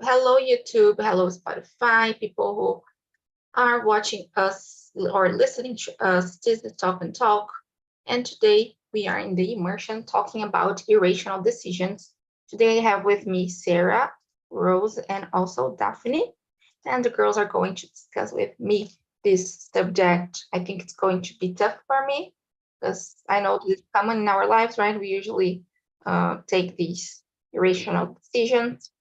Hello, YouTube. Hello, Spotify. People who are watching us or listening to us. This is Talk and Talk. And today we are in the immersion talking about irrational decisions. Today I have with me Sarah, Rose, and also Daphne. And the girls are going to discuss with me this subject. I think it's going to be tough for me because I know this is common in our lives, right? We usually take these irrational decisions.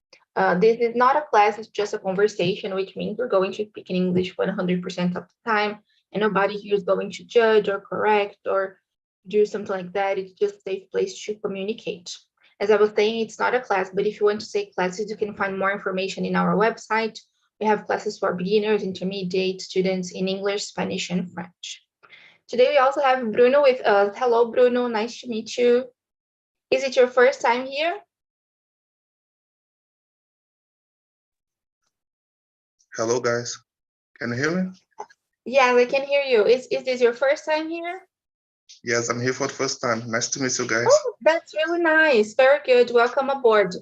This is not a class, it's just a conversation, which means we're going to speak in English 100% of the time, and nobody here is going to judge or correct or do something like that. It's just a safe place to communicate. As I was saying, it's not a class, but if you want to take classes, you can find more information in our website. We have classes for beginners, intermediate, students in English, Spanish, and French. Today we also have Bruno with us. Hello, Bruno. Nice to meet you. Is it your first time here? Hello, guys. Can you hear me? Yeah, I can hear you. Is this your first time here? Yes, I'm here for the first time. Nice to meet you guys. Oh, that's really nice. Very good. Welcome aboard.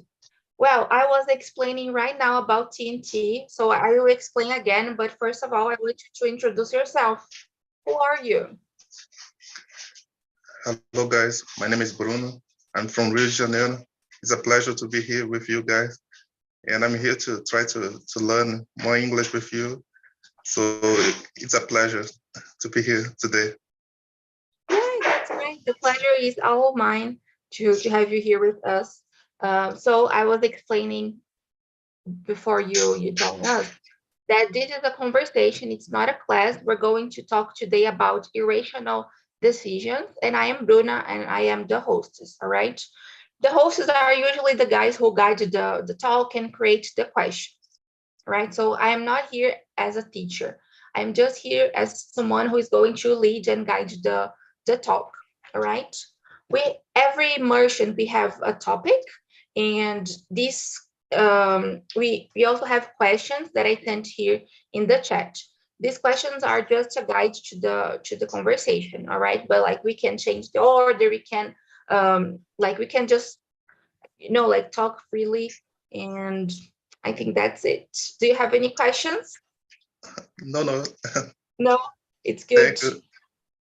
Well, I was explaining right now about TNT, so I will explain again. But first of all, I want you to introduce yourself. Who are you? Hello, guys. My name is Bruno. I'm from Rio de Janeiro. It's a pleasure to be here with you guys. And I'm here to try to learn more English with you. So it's a pleasure to be here today. Yeah, that's right. The pleasure is all mine to have you here with us. So I was explaining before you join us that this is a conversation. It's not a class. We're going to talk today about irrational decisions. And I am Bruna, and I am the hostess, all right? The hosts are usually the guys who guide the talk and create the questions, right? So I am not here as a teacher. I'm just here as someone who is going to lead and guide the talk, all right? Every immersion, we have a topic, and this we also have questions that I sent here in the chat. These questions are just a guide to the conversation, all right? But like we can change the order, we can we can just like talk freely, and I think that's it. Do you have any questions? No. No, it's good. Thank you.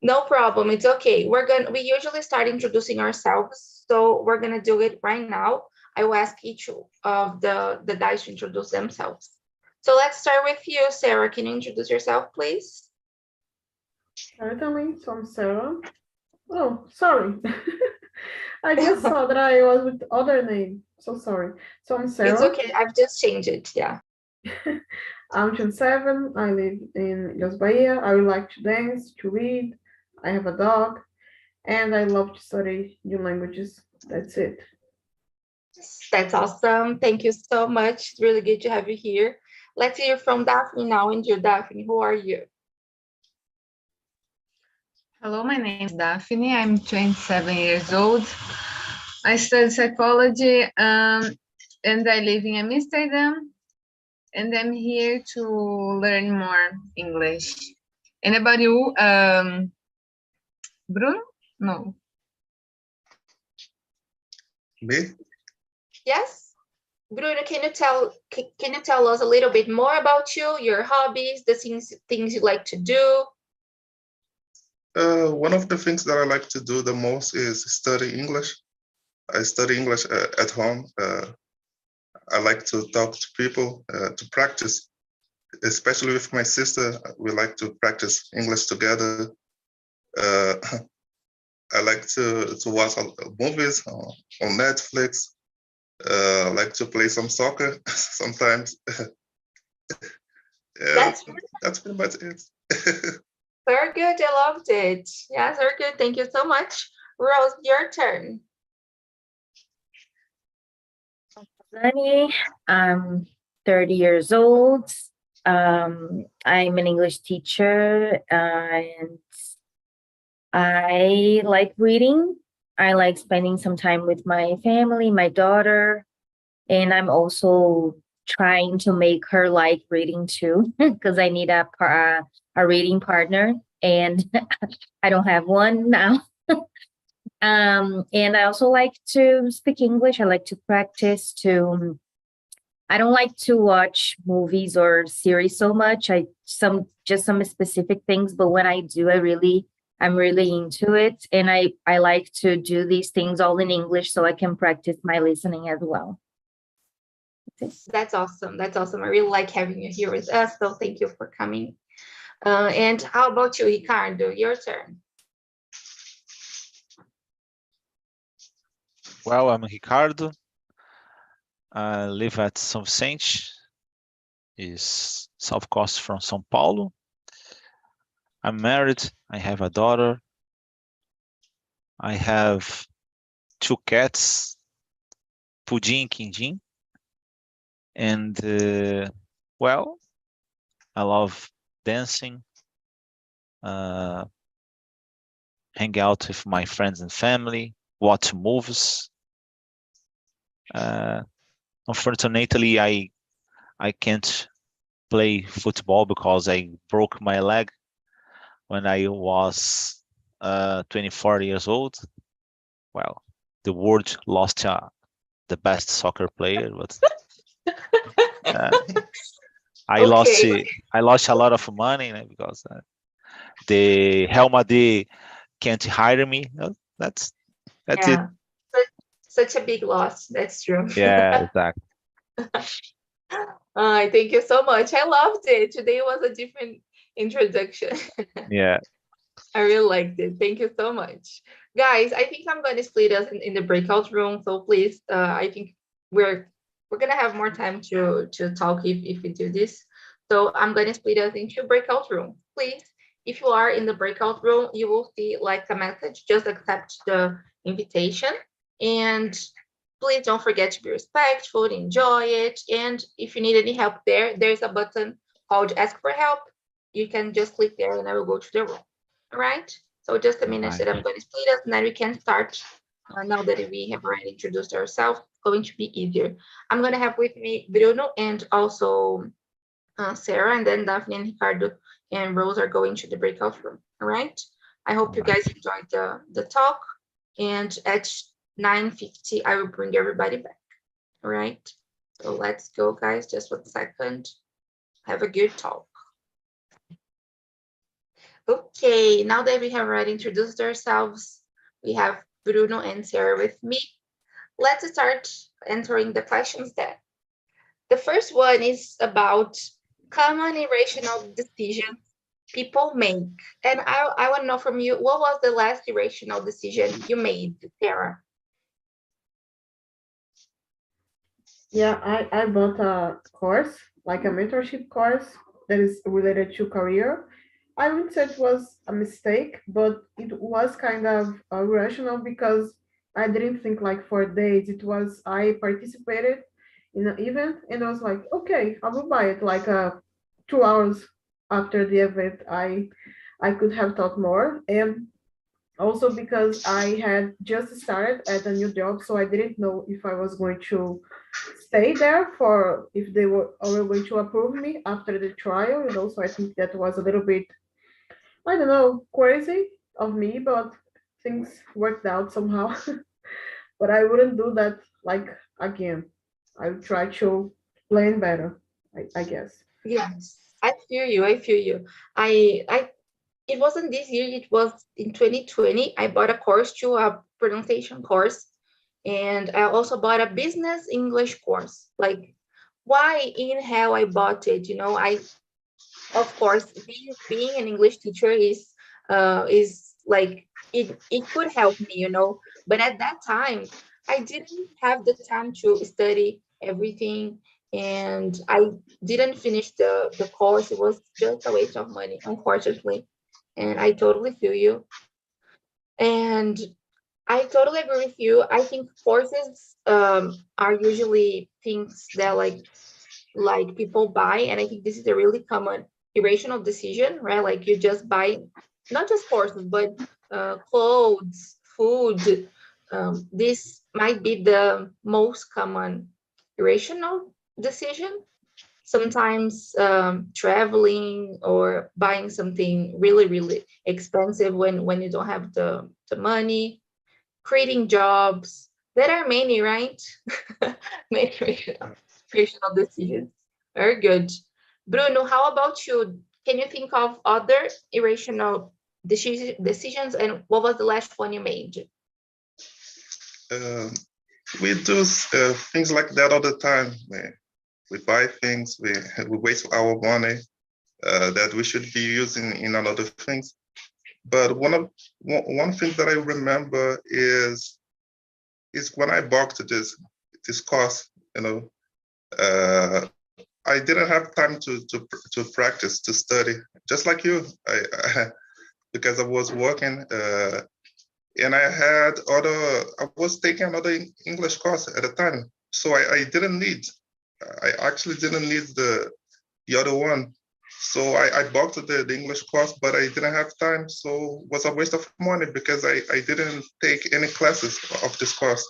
No problem. It's okay. We usually start introducing ourselves, so we're gonna do it right now. I will ask each of the guys to introduce themselves. So let's start with you, Sarah. Can you introduce yourself, please? Certainly. So I'm Sarah. Oh, sorry. I just saw that I was with other name. So sorry. So I'm Sarah. It's okay. I've just changed it. Yeah. I'm 27. I live in Ilhas Bahia. I would like to dance, to read. I have a dog, and I love to study new languages. That's it. That's awesome. Thank you so much. It's really good to have you here. Let's hear from Daphne now. And you, Daphne, who are you? Hello, my name is Daphne. I'm 27 years old. I study psychology and I live in Amsterdam. And I'm here to learn more English. And about you, Bruno? No. Me? Yes. Bruno, can you tell us a little bit more about you, your hobbies, the things you like to do? One of the things that I like to do the most is study English. I study English at home. I like to talk to people, to practice, especially with my sister. We like to practice English together. I like to watch movies on Netflix. I like to play some soccer sometimes. That's pretty much it. Very good. I loved it. Yes, very good. Thank you so much. Rose, your turn. Sunny. I'm 30 years old. I'm an English teacher, and I like reading. I like spending some time with my family, my daughter, and I'm also trying to make her like reading too, because I need a reading partner, and I don't have one now. And I also like to speak English. I like to practice to I don't like to watch movies or series so much. Some specific things, but when I do, I'm really into it. And I like to do these things all in English so I can practice my listening as well. That's awesome. That's awesome. I really like having you here with us. So thank you for coming. And how about you, Ricardo? Your turn. Well, I'm Ricardo. I live at São Vicente, is south coast from São Paulo. I'm married. I have a daughter. I have 2 cats, Pudim and Quindim. And well, I love dancing, hang out with my friends and family, watch movies. Unfortunately, I can't play football because I broke my leg when I was 24 years old. Well, the world lost the best soccer player, but I lost a lot of money because the Real Madrid can't hire me. That's it. Such a big loss. That's true. Yeah, exactly. Thank you so much. I loved it. Today was a different introduction. Yeah. I really liked it. Thank you so much. Guys, I think I'm going to split us in the breakout room. So please, I think we're going to have more time to talk if we do this. So I'm going to split us into breakout room. Please, if you are in the breakout room, you will see like a message. Just accept the invitation. And please don't forget to be respectful, enjoy it. And if you need any help there's a button called Ask for Help. You can just click there and I will go to the room. All right. So just a minute that I'm going to split us and then we can start. Now that we have already introduced ourselves, it's going to be easier. I'm going to have with me Bruno and also Sarah, and then Daphne and Ricardo and Rose are going to the breakout room. All right. I hope you guys enjoyed the talk. And at 9:50, I will bring everybody back. All right. So let's go, guys. Just 1 second. Have a good talk. Okay, now that we have already introduced ourselves, we have Bruno and Sarah with me. Let's start answering the questions then. The first one is about common irrational decisions people make. And I want to know from you, what was the last irrational decision you made, Sarah? Yeah, I bought a course, like a mentorship course that is related to career. I wouldn't say it was a mistake, but it was kind of irrational because I didn't think like for days. I participated in an event and I was like, okay, I will buy it. Like 2 hours after the event, I could have thought more. And also because I had just started at a new job, so I didn't know if I was going to stay there if they were going to approve me after the trial. And also I think that was a little bit, I don't know, crazy of me, but things worked out somehow. But I wouldn't do that like again. I would try to plan better, I guess. Yes, I feel you. I feel you. It wasn't this year, it was in 2020. I bought a course too, a pronunciation course. And I also bought a business English course. Like, why in hell I bought it? Of course, being an English teacher is like, it could help me, but at that time, I didn't have the time to study everything. And I didn't finish the course. It was just a waste of money, unfortunately. And I totally feel you. And I totally agree with you. I think courses are usually things that like people buy, and I think this is a really common irrational decision, right? Like you just buy not just courses, but clothes, food. This might be the most common irrational decision. Sometimes traveling or buying something really, really expensive when you don't have the money, creating jobs. There are many, right? Many irrational Irrational decisions. Very good. Bruno, how about you? Can you think of other irrational decisions, and what was the last one you made? We do things like that all the time. We buy things, we waste our money that we should be using in another things. But one thing that I remember is when I bought this course, I didn't have time to practice, to study, just like you. Because I was working and I was taking another English course at the time, so I actually didn't need the other one. So I bought the English course, but I didn't have time, so it was a waste of money because I didn't take any classes of this course.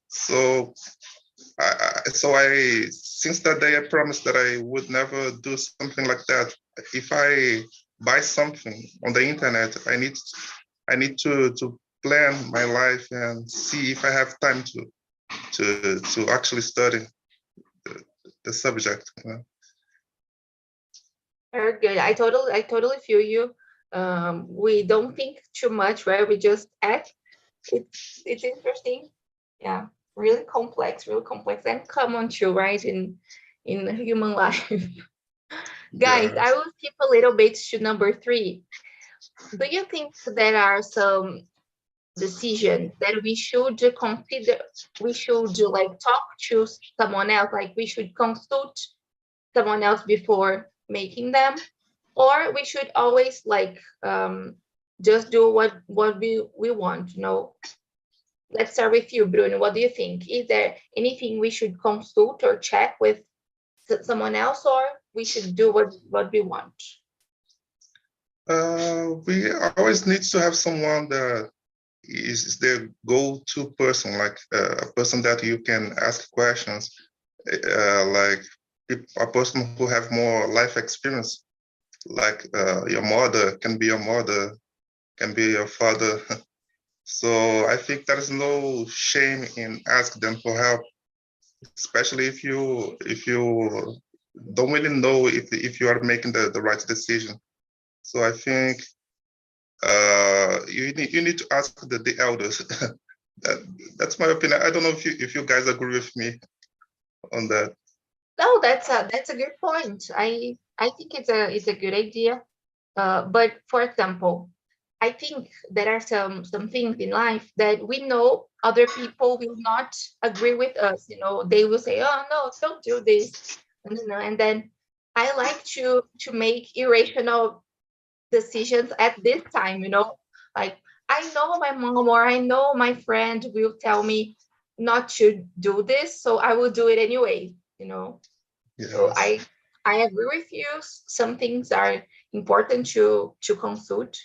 So since that day, I promised that I would never do something like that. If I buy something on the internet, I need to plan my life and see if I have time to actually study the subject. Very good. I totally feel you. We don't think too much, right? We just act. It's interesting. Yeah, really complex and common too, right? In human life. Guys, I will skip a little bit to number 3. Do you think there are some decisions that we should consider? We should like talk to someone else, like we should consult someone else before making them, or we should always like just do what we want, Let's start with you, Bruno. What do you think? Is there anything we should consult or check with someone else, or we should do what we want? We always need to have someone that is their go-to person, like a person that you can ask questions, like a person who have more life experience, like your mother, can be your father. So I think there is no shame in asking them for help, especially if you don't really know if you are making the right decision. So I think you need to ask the elders. That's my opinion. I don't know if you guys agree with me on that. No, that's a good point. I think it's a good idea. But for example, I think there are some things in life that we know other people will not agree with us. They will say, "Oh no, don't do this," and then I like to make irrational decisions at this time. Like I know my mom or I know my friend will tell me not to do this, so I will do it anyway. Yes. So I agree with you. Some things are important to consult,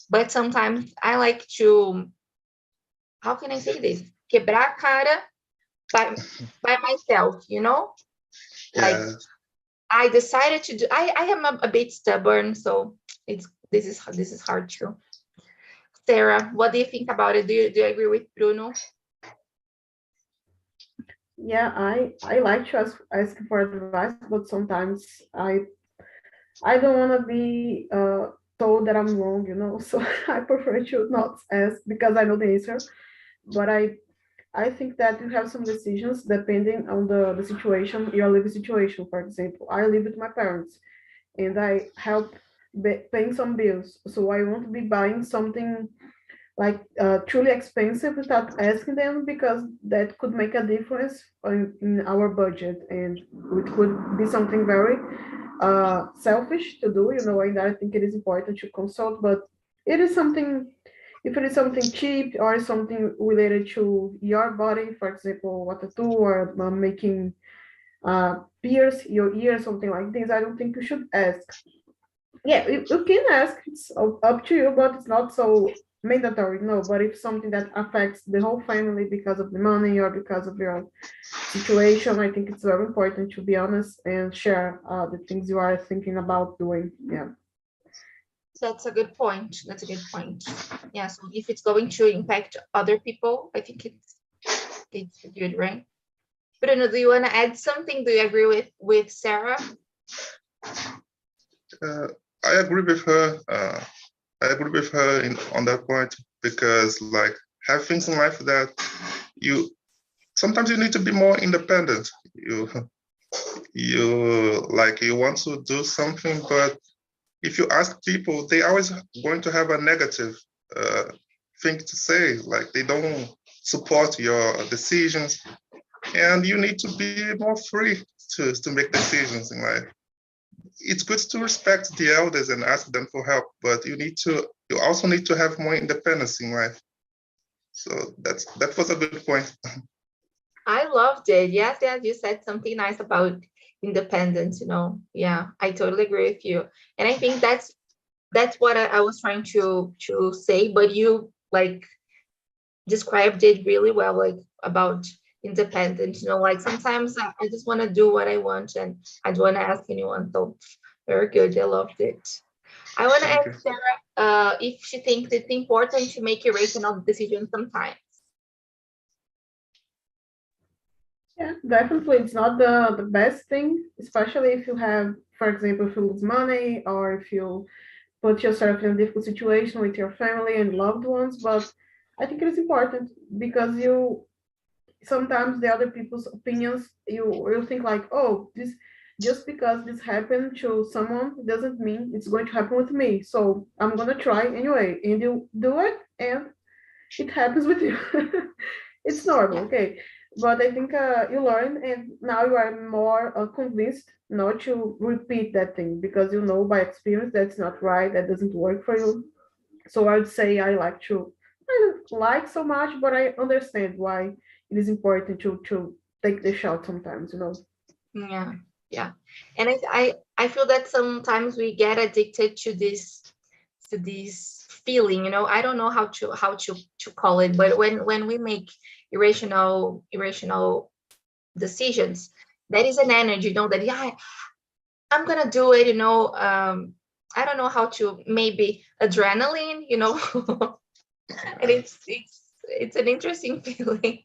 but sometimes I like to, how can I say this? Quebrar a cara by myself, Like Yes. I decided to do. I am a bit stubborn, so this is hard too. Sarah, what do you think about it? Do you agree with Bruno? Yeah, I like to ask for advice, but sometimes I don't want to be told that I'm wrong, So I prefer to not ask because I know the answer. But I think that you have some decisions depending on the situation, your living situation. For example, I live with my parents and I help paying some bills. So I won't be buying something like truly expensive without asking them because that could make a difference in our budget and it could be something very selfish to do, and I think it is important to consult, but it is something, if it is something cheap or something related to your body, for example, what to do or making pierce your ear, something like this, I don't think you should ask. Yeah, you can ask, it's up to you, but it's not so mandatory, no. But if something that affects the whole family because of the money or because of your situation, I think it's very important to be honest and share the things you are thinking about doing. Yeah. That's a good point. Yeah, so if it's going to impact other people, I think it's good, right? Bruno, do you want to add something? Do you agree with Sarah? I agree with her. I agree with her on that point, because like have things in life that you sometimes you need to be more independent. You want to do something, but if you ask people, they always going to have a negative thing to say. Like they don't support your decisions, and you need to be more free to make decisions in life. It's good to respect the elders and ask them for help, but you also need to have more independence in life. So that was a good point. I loved it. Yes, you said something nice about independence, Yeah, I totally agree with you. And I think that's what I was trying to say, but you like described it really well, like about independence, like sometimes I just want to do what I want and I don't want to ask anyone. So very good. I loved it. I want to Thank you. ask Sarah if she thinks it's important to make irrational decisions sometimes. Yeah, definitely. It's not the best thing, especially if you have, for example, if you lose money or if you put yourself in a difficult situation with your family and loved ones. But I think it is important because you sometimes the other people's opinions, you think like, oh, this just because this happened to someone doesn't mean it's going to happen with me. So I'm gonna try anyway, and you do it, and it happens with you. It's normal, okay. But I think you learn, and now you are more convinced not to repeat that thing because you know by experience that's not right, that doesn't work for you. So I would say I don't like so much, but I understand why it is important to take the shot sometimes. Yeah. And I feel that sometimes we get addicted to this feeling, I don't know how to call it, but when we make irrational decisions, there is an energy, that I'm gonna do it, I don't know how to, maybe adrenaline, and it's an interesting feeling.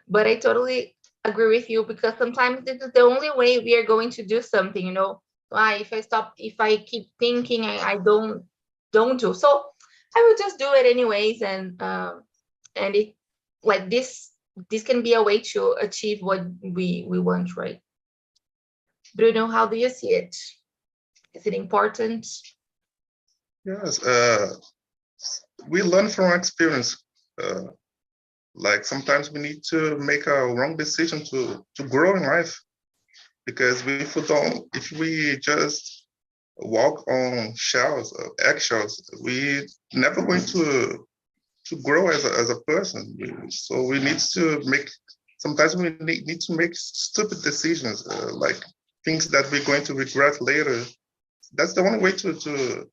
But I totally agree with you because sometimes this is the only way we are going to do something, if I keep thinking, I don't do. So I will just do it anyways, and it like this can be a way to achieve what we want, right? Bruno, how do you see it? Is it important? Yes, we learn from experience. Like sometimes we need to make a wrong decision to grow in life, because if we just walk on eggshells, we never going to grow as a person. So we need to sometimes we need to make stupid decisions, like things that we're going to regret later. That's the only way to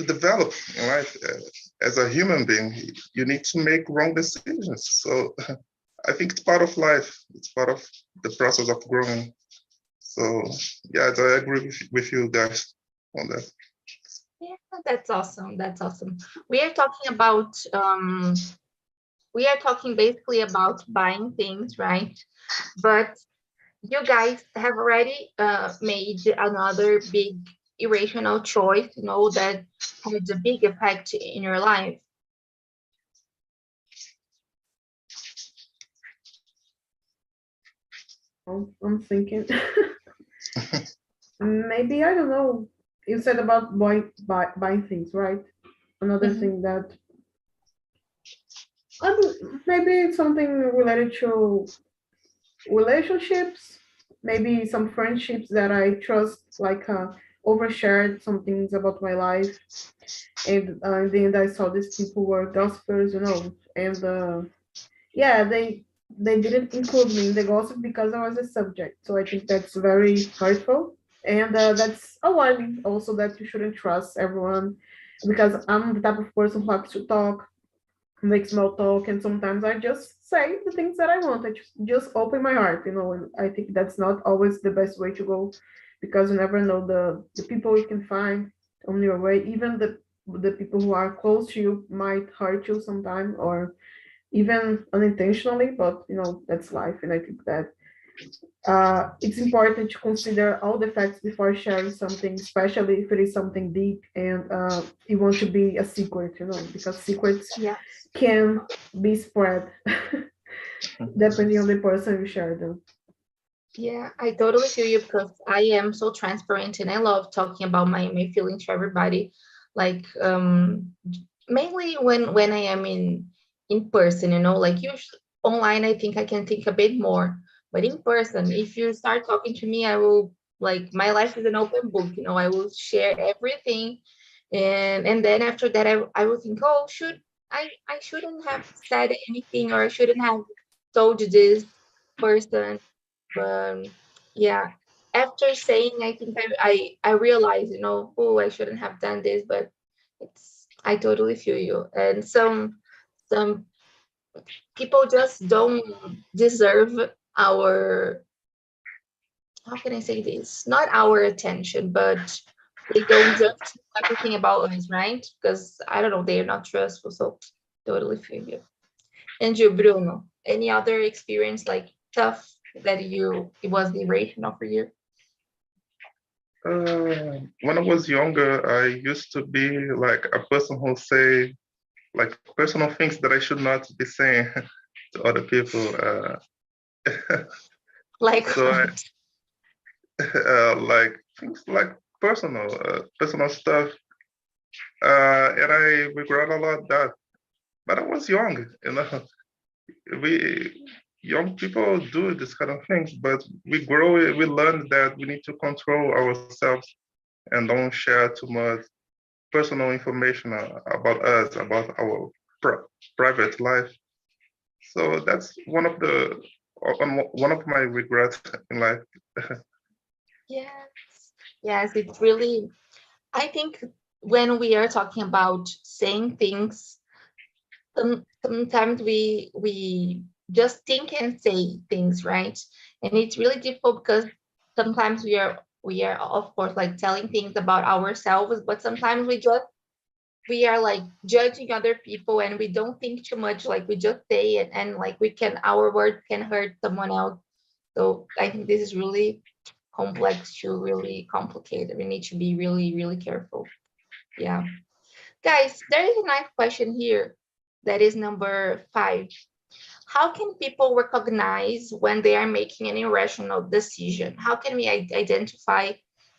develop in life. As a human being, you need to make wrong decisions. So I think it's part of life. It's part of the process of growing. So yeah, I agree with you guys on that. Yeah, that's awesome. That's awesome. We are talking about basically about buying things, right? But you guys have already made another big irrational choice, that had a big effect in your life. I'm thinking maybe I don't know. You said about buying things, right? Another Mhm. thing that maybe it's something related to relationships, maybe some friendships that I trust, like overshared some things about my life, and in the end I saw these people were gossipers, and yeah, they didn't include me in the gossip because I was a subject. So I think that's very hurtful, and that's alarming also that you shouldn't trust everyone because I'm the type of person who likes to talk, make small talk, and sometimes I just say the things that I want. I just open my heart, and I think that's not always the best way to go because you never know the people you can find on your way. Even the people who are close to you might hurt you sometime or even unintentionally, but that's life. And I think that it's important to consider all the facts before sharing something, especially if it is something deep and it wants to be a secret, because secrets Yes. can be spread depending on the person you share them. Yeah, I totally feel you because I am so transparent and I love talking about my feelings to everybody. Like mainly when I am in person, like usually online I think I can think a bit more. But in person, if you start talking to me, I will like my life is an open book, I will share everything. And then after that I will think, oh, I shouldn't have said anything or I shouldn't have told this person. But yeah, after saying, I think I realized, oh, I shouldn't have done this, but I totally feel you. And some people just don't deserve our, how can I say this? Not our attention, but they don't just know everything about us, right? Because I don't know, they're not trustful. So totally feel you. And you, Bruno, any other experience like tough that it was irrational for you? When I was younger, I used to be like a person who say like personal things that I should not be saying to other people. Like, So like things like personal stuff, and I regret a lot that. But I was young, we young people do this kind of things, but we grow, we learn that we need to control ourselves and don't share too much personal information about us, about our private life. So that's one of my regrets in life. yes, it's really, I think when we are talking about saying things, sometimes we just think and say things, right? And it's really difficult because sometimes we are of course like telling things about ourselves, but sometimes we are like judging other people and we don't think too much, like we just say it and like our words can hurt someone else. So I think this is really complex to really complicated. We need to be really, really careful. Yeah. Guys, there is a nice question here that is number 5. How can people recognize when they are making an irrational decision? How can we identify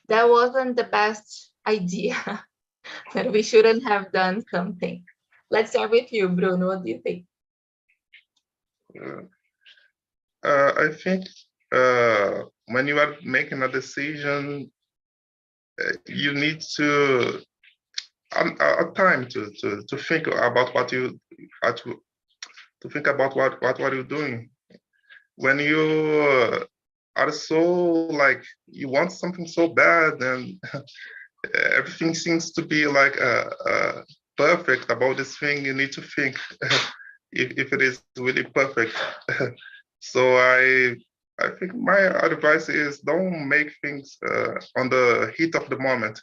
that wasn't the best idea, that we shouldn't have done something? Let's start with you, Bruno. What do you think? I think when you are making a decision, you need to a time to think about what you to think about what are you doing. When you are so like you want something so bad and everything seems to be like perfect about this thing, you need to think if it is really perfect. So I think my advice is don't make things on the heat of the moment.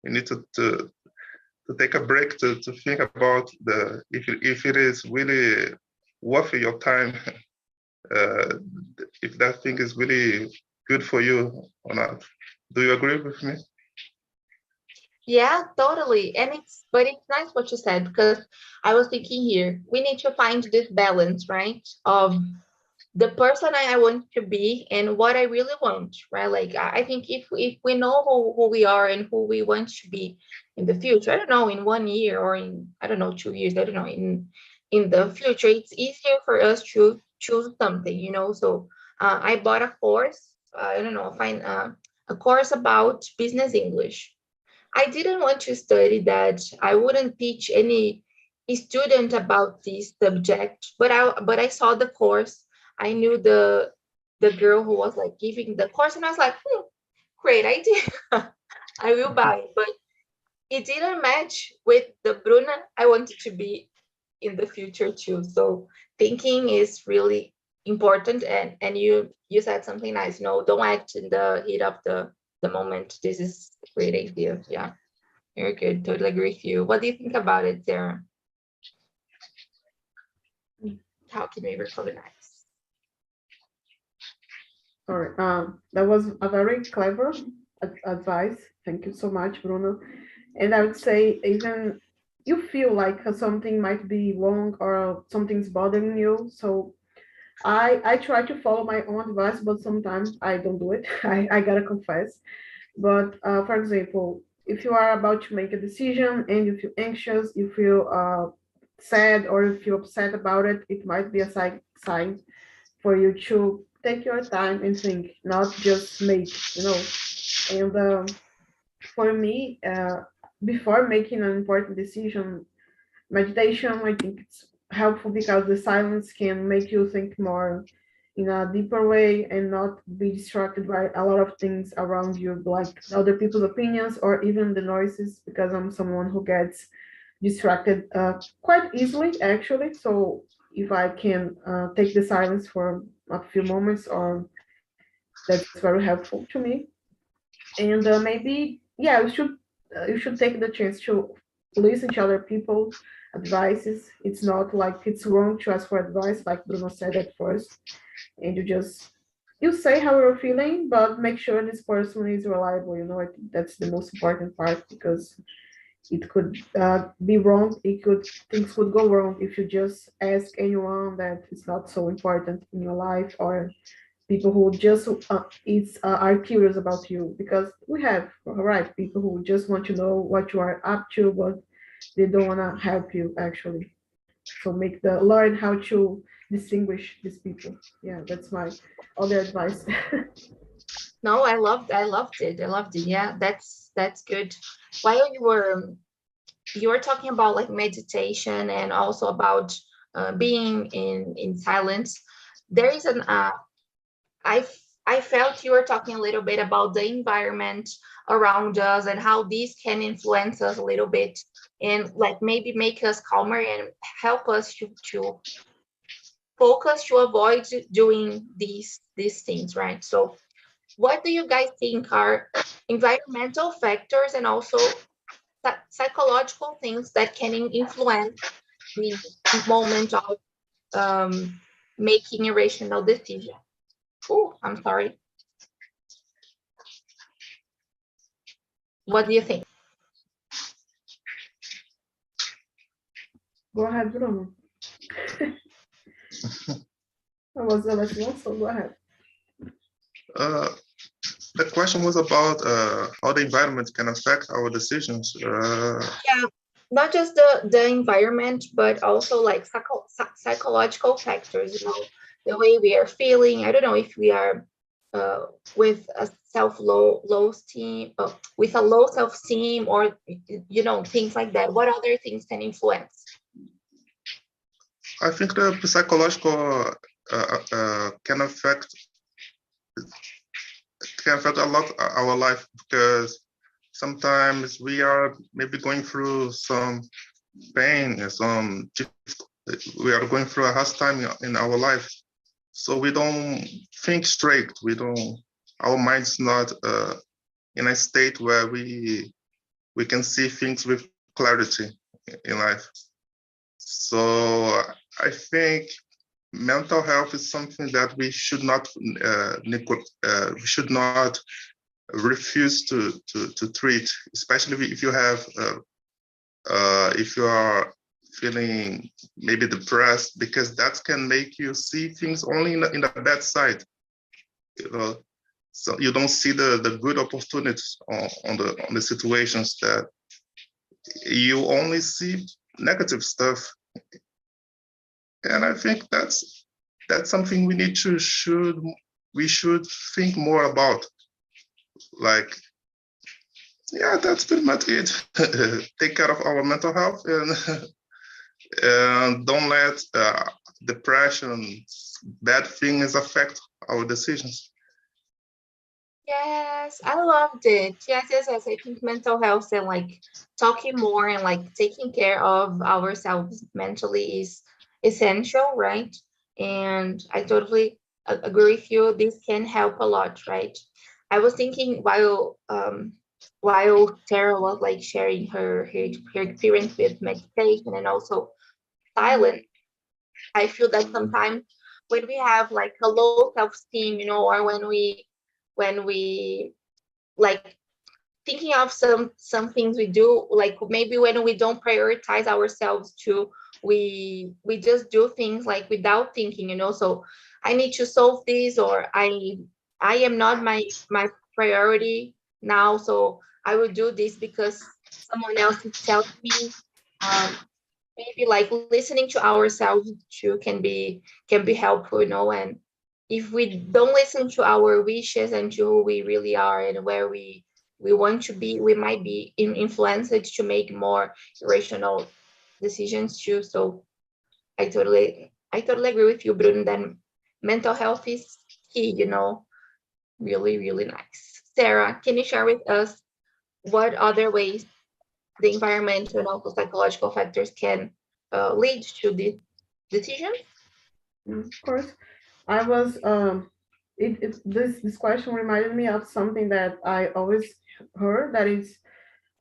You need to take a break to think about if it is really worth your time, if that thing is really good for you or not. Do you agree with me? Yeah, totally. But it's nice what you said, because I was thinking here, we need to find this balance, right? Of the person I want to be and what I really want, right? Like I think if we know who we are and who we want to be in the future, I don't know, in 1 year or in, I don't know, 2 years, I don't know, in the future, it's easier for us to choose something, So I bought a course, I don't know, find a course about business English. I didn't want to study that. I wouldn't teach any student about this subject, but I saw the course. I knew the girl who was like giving the course, and I was like, great idea. I will buy it. But it didn't match with the Bruna I wanted to be in the future too. So thinking is really important. And you said something nice. Don't act in the heat of the moment. This is a great idea. Yeah. Very good. Totally agree with you. What do you think about it, Sarah? How can we recognize? Sorry. That was a very clever advice. Thank you so much, Bruno. And I would say, even you feel like something might be wrong or something's bothering you. So I try to follow my own advice, but sometimes I don't do it. I gotta confess. But for example, if you are about to make a decision and you feel anxious, you feel sad, or you feel upset about it, it might be a sign for you to take your time and think, not just make. And for me, before making an important decision, meditation, I think it's helpful because the silence can make you think more in a deeper way and not be distracted by a lot of things around you, like other people's opinions or even the noises, because I'm someone who gets distracted quite easily, actually. So if I can take the silence for a few moments, or that's very helpful to me. And maybe, yeah, you should take the chance to listen to other people's advices. It's not like it's wrong to ask for advice, like Bruno said at first. And you say how you're feeling, but make sure this person is reliable. I think that's the most important part, because it could be wrong. Things could go wrong if you just ask anyone that is not so important in your life, or people who just are curious about you, because we have, right, people who just want to know what you are up to, but they don't want to help you actually. So learn how to distinguish these people. Yeah, that's my other advice. No, I loved it. I loved it. Yeah, that's good. While you were talking about like meditation and also about being in silence, there is an I I felt you were talking a little bit about the environment around us and how these can influence us a little bit, and like maybe make us calmer and help us to focus to avoid doing these things, right? So what do you guys think are environmental factors and also psychological things that can influence the moment of making a rational decision? Oh, I'm sorry. What do you think? Go ahead, Bruno. That was the last one, so go ahead. The question was about how the environment can affect our decisions. Yeah, not just the environment, but also like psychological factors, the way we are feeling. I don't know if we are with a low esteem, with a low self-esteem, or things like that. What other things can influence? I think the psychological can affect a lot our life, because sometimes we are maybe going through some pain, we are going through a hard time in our life, so we don't think straight. Our mind's not in a state where we can see things with clarity in life. So I think mental health is something that we should not refuse to treat, especially if you have if you are feeling maybe depressed, because that can make you see things only in the bad side. So you don't see the good opportunities on the situations, that you only see negative stuff. And I think that's something we should think more about. Like, yeah, that's pretty much it. Take care of our mental health, and don't let depression, bad things affect our decisions. Yes, I loved it. Yes. I think mental health and like talking more and like taking care of ourselves mentally is essential, right? And I totally agree with you. This can help a lot, right? I was thinking while Tara was like sharing her experience with meditation and also silence, I feel that sometimes have like a low self-esteem, you know, or when we like thinking of some things we do, like maybe when we don't prioritize ourselves too, we just do things like without thinking, you know. So I need to solve this, or I am not my priority now, so I will do this because someone else is telling me. Maybe like listening to ourselves too can be helpful, you know. And if we don't listen to our wishes and to who we really are and where we want to be, we might be influenced to make more irrational decisions too. So I totally agree with you, Bruno, that mental health is key, you know. Really, really nice. Sarah, can you share with us what other ways the environmental and also psychological factors can lead to this decision? Of course. I was this question reminded me of something that I always heard, that is,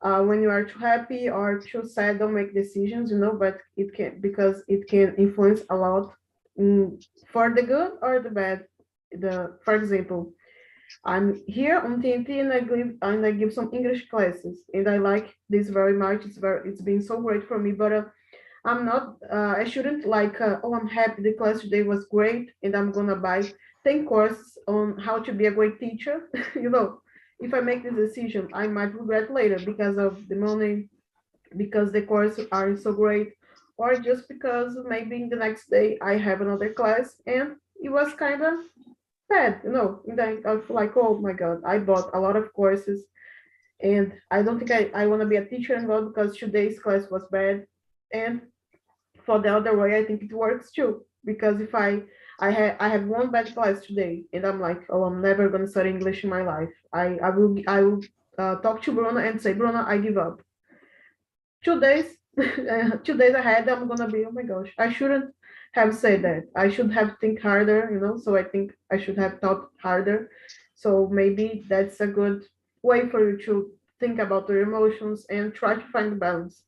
when you are too happy or too sad, don't make decisions, you know, but it can, because it can influence a lot, for the good or the bad. For example, I'm here on TNT and I give some English classes and I like this very much. It's been so great for me, but I'm not, I shouldn't like, oh, I'm happy the class today was great and I'm gonna buy 10 courses on how to be a great teacher. You know, if I make this decision, I might regret later because of the money, because the courses are so great, or just because maybe the next day I have another class and it was kind of bad, you know. And then I feel like, oh my God, I bought a lot of courses and I don't think I want to be a teacher anymore because today's class was bad. And for the other way, I think it works too. Because if I have one bad class today, and I'm like, oh, I'm never gonna study English in my life. I will talk to Bruno and say, Bruno, I give up. 2 days, 2 days ahead, I'm gonna be, oh my gosh, I shouldn't have said that. I should have think harder, you know. So I think I should have thought harder. So maybe that's a good way for you to think about your emotions and try to find balance.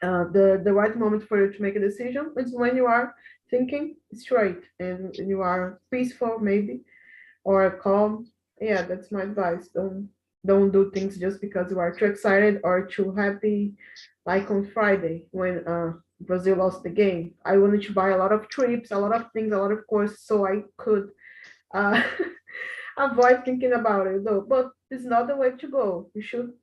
The right moment for you to make a decision is when you are thinking straight and you are peaceful, maybe, or calm. Yeah, that's my advice. Don't do things just because you are too excited or too happy. Like on Friday when Brazil lost the game, I wanted to buy a lot of trips, a lot of things, a lot of courses, so I could uh, avoid thinking about it. Though, but it's not the way to go. You should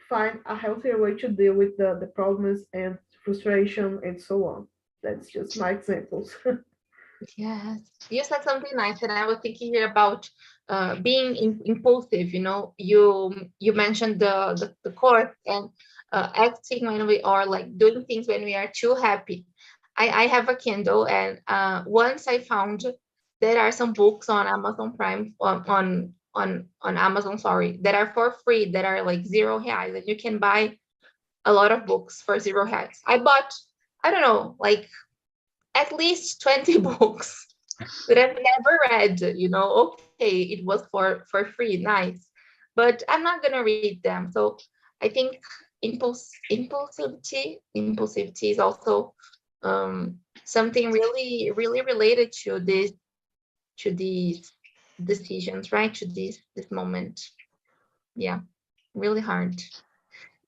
find a healthier way to deal with the problems and frustration and so on. That's just my examples. Yes, you said something nice, and I was thinking here about being impulsive. You know, you mentioned the course and acting when we are like doing things when we are too happy. I have a Kindle, and once I found there are some books on Amazon Prime on Amazon, sorry, that are for free, that are like R$ 0, and you can buy a lot of books for R$ 0. I bought, I don't know, like at least 20 books that I've never read, you know. Okay, it was for free, nice. But I'm not gonna read them. So I think impulsivity is also something really, really related to these decisions, right? To this moment. Yeah, really hard.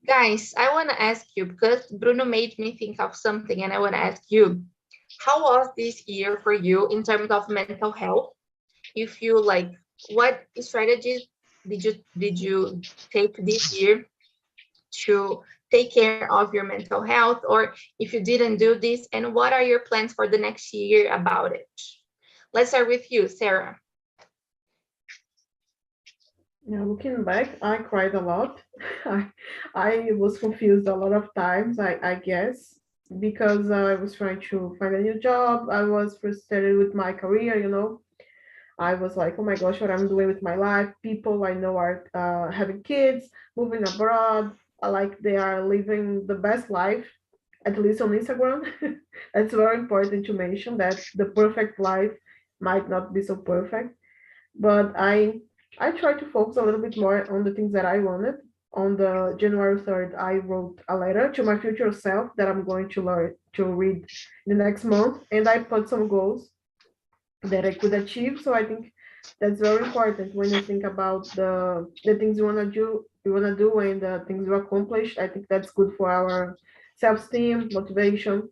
Guys, I want to ask you, because Bruno made me think of something, and I want to ask you, how was this year for you in terms of mental health? If you like, what strategies did you take this year to take care of your mental health? Or if you didn't do this, and what are your plans for the next year about it? Let's start with you, Sarah. Yeah, looking back, I cried a lot. I was confused a lot of times, I guess, because I was trying to find a new job. I was frustrated with my career, you know. I was like, oh my gosh, what I'm doing with my life. People I know are having kids, moving abroad, like they are living the best life, at least on Instagram. It's very important to mention that the perfect life might not be so perfect. But I try to focus a little bit more on the things that I wanted. On the January 3rd, I wrote a letter to my future self that I'm going to learn to read the next month, and I put some goals that I could achieve. So I think that's very important when you think about the things you wanna do, and the things you accomplish. I think that's good for our self-esteem, motivation.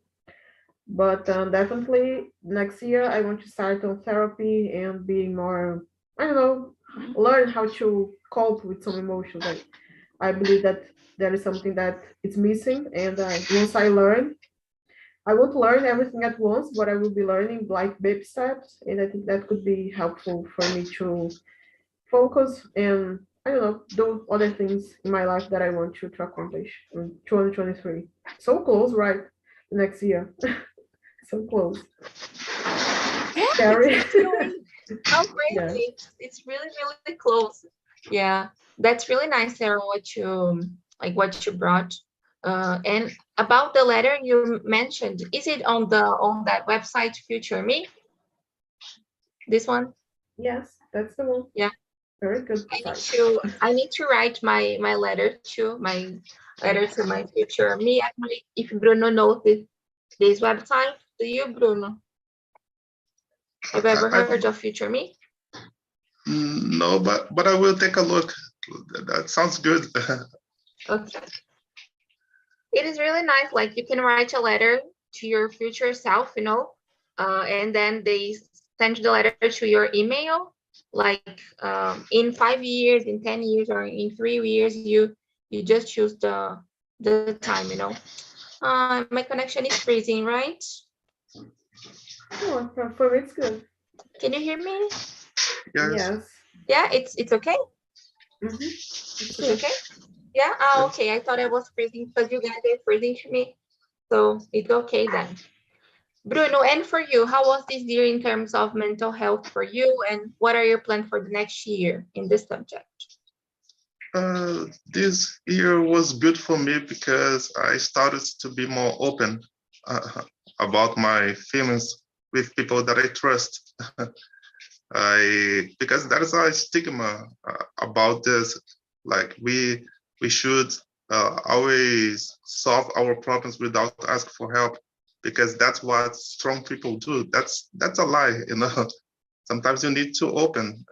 But definitely next year I want to start on therapy and be more, I don't know, learn how to cope with some emotions. I believe that there is something that is missing, and once I won't learn everything at once, but I will be learning like baby steps, and I think that could be helpful for me to focus and, I don't know, do other things in my life that I want to accomplish in 2023. So close, right? Next year, so close. Yeah, Scary. it's really how crazy. Yeah. It's really, really close. Yeah, that's really nice, Sarah, what you brought. And about the letter you mentioned, is it on that website Future Me? This one? Yes, that's the one. Yeah. Very good. I need to write my letter to my future me. Actually, if Bruno knows this website, do you, Bruno? Have you ever heard of Future Me? No, but I will take a look. That sounds good. Okay. It is really nice. Like you can write a letter to your future self, and then they send the letter to your email. Like in 5 years, in 10 years, or in 3 years, you just choose the time. My connection is freezing, right? Oh, for me it's good. Can you hear me? Yes. Yeah, it's okay. Mm-hmm. It's okay. Yeah. Oh, okay. I thought I was freezing because you guys are freezing to me, so it's okay then. Bruno, and for you, how was this year in terms of mental health for you, and what are your plans for the next year in this subject? This year was good for me because I started to be more open about my feelings with people that I trust. Because there is a stigma about this, like we should always solve our problems without asking for help, because that's what strong people do. That's a lie, Sometimes you need to open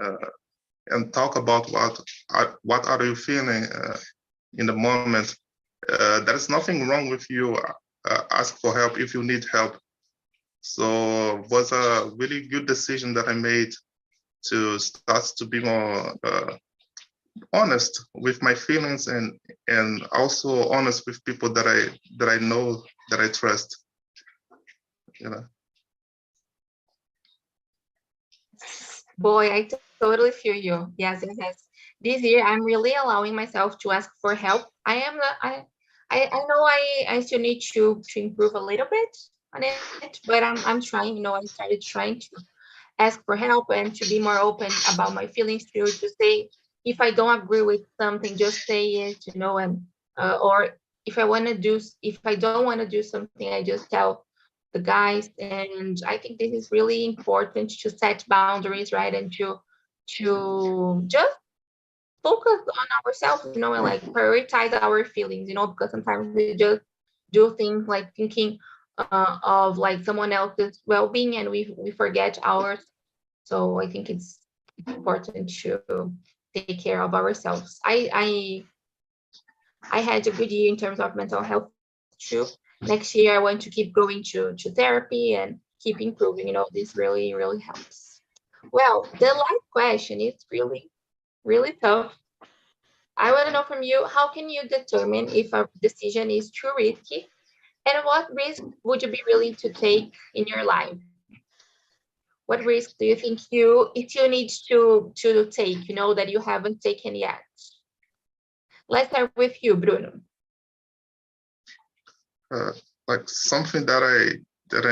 and talk about what are you feeling in the moment. There is nothing wrong with you ask for help if you need help. So it was a really good decision that I made to start to be more honest with my feelings, and also honest with people that I know, that I trust. Boy, I totally feel you. Yes. This year, I'm really allowing myself to ask for help. I know I still need to improve a little bit on it, but I'm trying. I started trying to ask for help and to be more open about my feelings, to say if I don't agree with something, just say it, and or if I don't want to do something, I just tell the guys. And I think this is really important, to set boundaries, right? And to just focus on ourselves, and like prioritize our feelings, because sometimes we just do things like thinking of like someone else's well-being, and we forget ours. So I think it's important to take care of ourselves. I had a good year in terms of mental health too. Next year, I want to keep going to therapy and keep improving. This really, really helps. Well, the last question is really, really tough. I want to know from you, how can you determine if a decision is too risky, and what risk would you be willing to take in your life? What risk do you think you need to take, that you haven't taken yet? Let's start with you, Bruno. Like something that I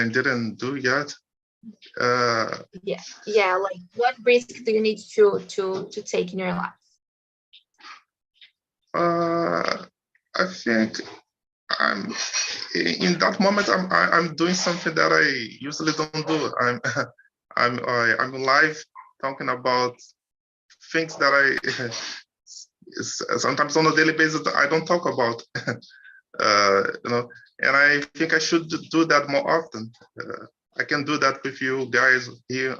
didn't do yet. Yeah. Like what risk do you need to take in your life? I think I'm in that moment. I'm doing something that I usually don't do. I'm live talking about things that I sometimes on a daily basis I don't talk about. And I think I should do that more often. I can do that with you guys here.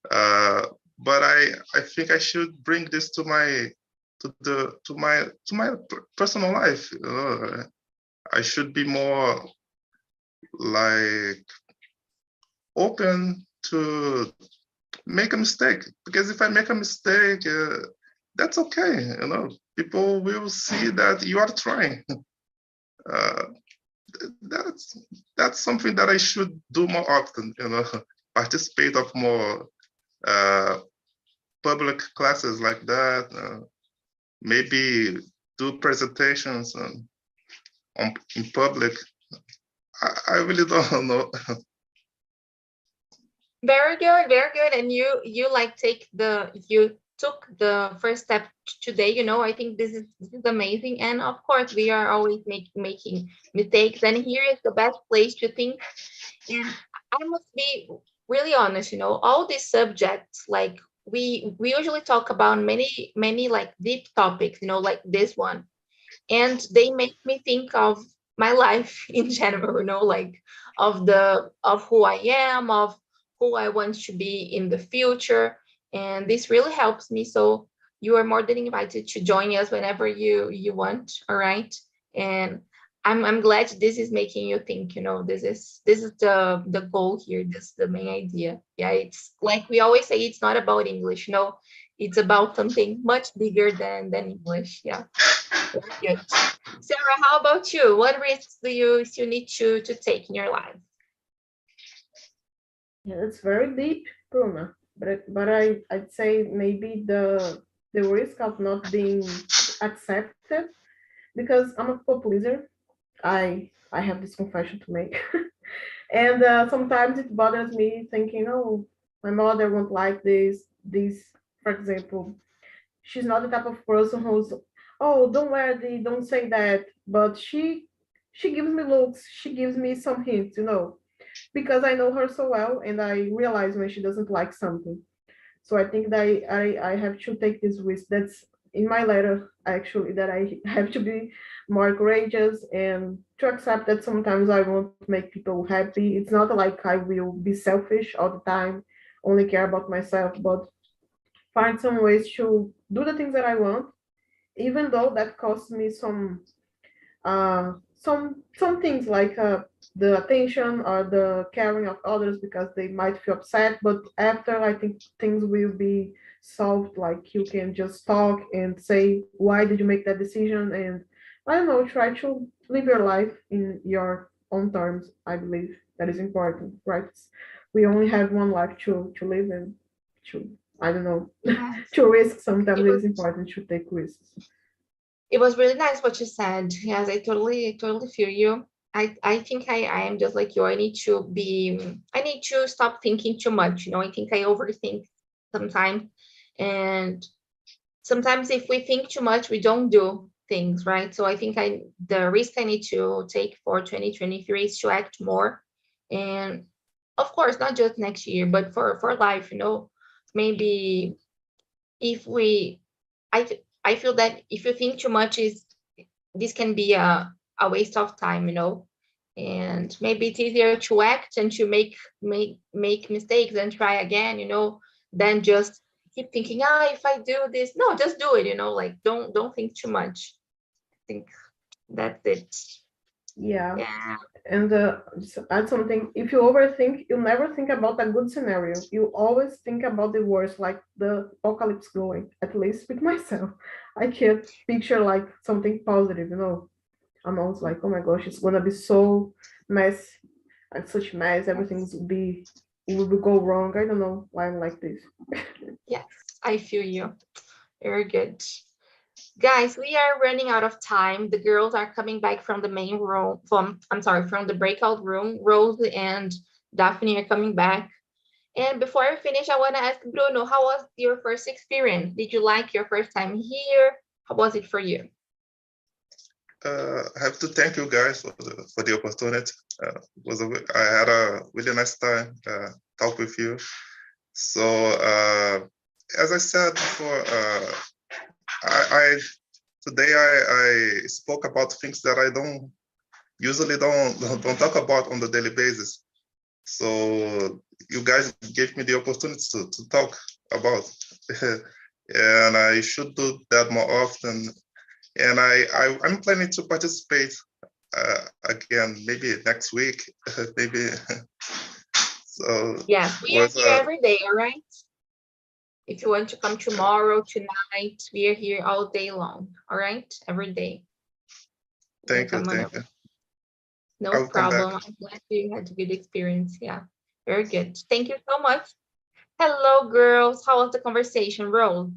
But I think I should bring this to my personal life. I should be more like open to make a mistake, because if I make a mistake, that's okay. People will see that you are trying. That's something that I should do more often. Participate of more public classes like that. Maybe do presentations in public. I really don't know. Very good, very good. And you took the first step today. I think this is amazing. And of course, we are always making mistakes. And here is the best place to think. And I must be really honest. All these subjects, like we usually talk about many like deep topics. Like this one, and they make me think of my life in general. Like of who I am, of who I want to be in the future. And this really helps me. So you are more than invited to join us whenever you want. All right. And I'm glad this is making you think. This is the goal here. This is the main idea. Yeah, it's like we always say, it's not about English. It's about something much bigger than English. Yeah. Very good. Sarah, how about you? What risks do you still need to take in your life? Yeah, it's very deep, Bruno. But I'd say maybe the risk of not being accepted, because I'm a people pleaser. I have this confession to make, and sometimes it bothers me thinking, oh, my mother won't like this. For example, she's not the type of person who's, oh, don't say that. But she gives me looks. She gives me some hints, because I know her so well, and I realize when she doesn't like something. So I think that I have to take this risk. That's in my letter, actually, that I have to be more courageous and to accept that sometimes I won't make people happy. It's not like I will be selfish all the time, only care about myself, but find some ways to do the things that I want, even though that costs me some things like the attention or the caring of others, because they might feel upset. But after, I think things will be solved. Like you can just talk and say, why did you make that decision? And I don't know, try to live your life in your own terms. I believe that is important, right? We only have one life to live, and to, I don't know, to risk. Sometimes it is important to take risks. It was really nice what you said. Yes, I totally feel you. I think I am just like you. I need to stop thinking too much. I think I overthink sometimes. And sometimes if we think too much, we don't do things, right? So I think the risk I need to take for 2023 is to act more. And of course, not just next year, but for life, maybe if I feel that if you think too much, this can be a waste of time, and maybe it's easier to act and to make mistakes and try again, than just keep thinking, if I do this, no, just do it, like don't think too much. I think that's it. Yeah. Yeah. And so add something. If you overthink, you never think about a good scenario. You always think about the worst, like the apocalypse going. At least with myself, I can't picture like something positive. I'm always like, oh my gosh, it's gonna be so mess, like such mess. Everything's will go wrong. I don't know why I'm like this. Yes, I feel you. Very good. Guys, we are running out of time. The girls are coming back from the main room, from the breakout room. Rose and Daphne are coming back. And before I finish, I want to ask Bruno, how was your first experience? Did you like your first time here? How was it for you? I have to thank you guys for the opportunity. I had a really nice time talk with you. So as I said before, today I spoke about things that I usually don't talk about on the daily basis. So you guys gave me the opportunity to talk about, and I should do that more often. And I'm planning to participate again, maybe next week, maybe. So Yes, we are was here every day, all right? If you want to come tomorrow, tonight, we are here all day long, all right? Every day. thank you, Come on thank over. you. No I'll come problem. back. I'm glad you had a good experience. Yeah, very good. Thank you so much. Hello, girls. How was the conversation, Rose?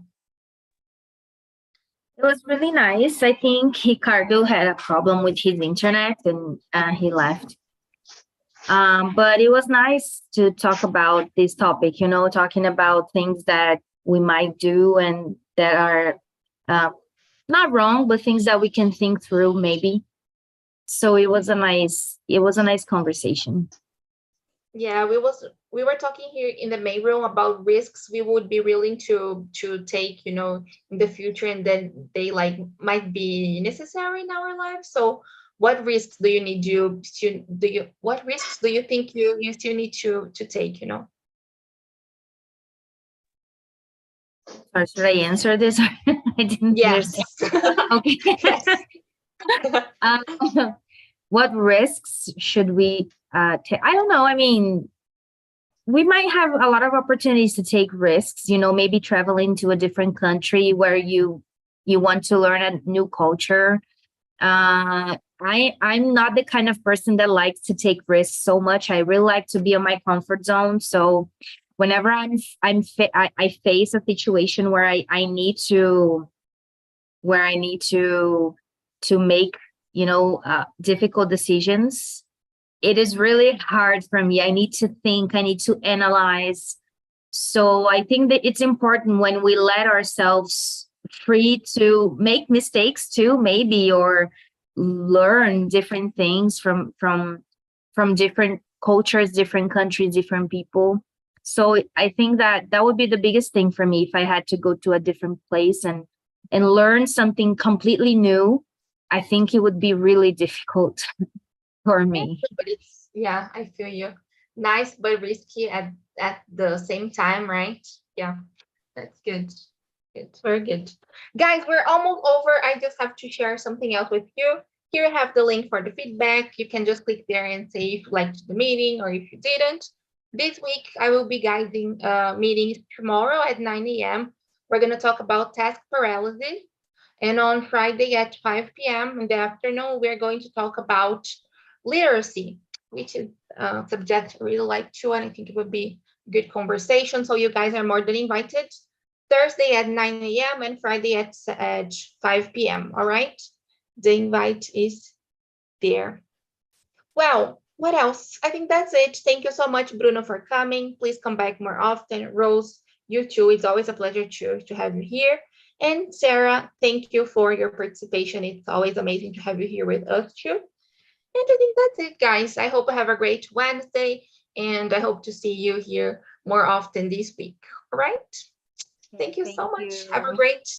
It was really nice. I think Ricardo had a problem with his internet and he left. But it was nice to talk about this topic, you know, talking about things that we might do and that are not wrong, but things that we can think through maybe. So it was a nice conversation. Yeah, we were talking here in the main room about risks we would be willing to take, you know, in the future, and then they like might be necessary in our lives. So what risks do you need what risks do you think you still need to take, you know? Or should I answer this? I didn't Yes. understand. Okay. Yes. What risks should we take? I don't know. I mean, we might have a lot of opportunities to take risks, you know, maybe traveling to a different country where you want to learn a new culture. I'm not the kind of person that likes to take risks so much. I really like to be on my comfort zone. So whenever I face a situation where I need to make, you know, difficult decisions, it is really hard for me. I need to think, I need to analyze. So I think that it's important when we let ourselves free to make mistakes too, maybe, or learn different things from different cultures, different countries, different people. So I think that would be the biggest thing for me if I had to go to a different place and learn something completely new. I think it would be really difficult for me. But it's, yeah, I feel you. Nice but risky at the same time, right? Yeah, that's good. Good, very good. Guys, we're almost over. I just have to share something else with you. Here I have the link for the feedback. You can just click there and say if you liked the meeting or if you didn't. This week, I will be guiding meetings tomorrow at 9 a.m. We're going to talk about task paralysis. And on Friday at 5 p.m. in the afternoon, we're going to talk about literacy, which is a subject I really like too, and I think it would be a good conversation. So you guys are more than invited. Thursday at 9 a.m. and Friday at 5 p.m. All right? The invite is there. Well, what else? I think that's it. Thank you so much, Bruno, for coming. Please come back more often. Rose, you too. It's always a pleasure to have you here. And Sarah, thank you for your participation. It's always amazing to have you here with us too. And I think that's it, guys. I hope you have a great Wednesday, and I hope to see you here more often this week. All right? Thank you so much. Have a great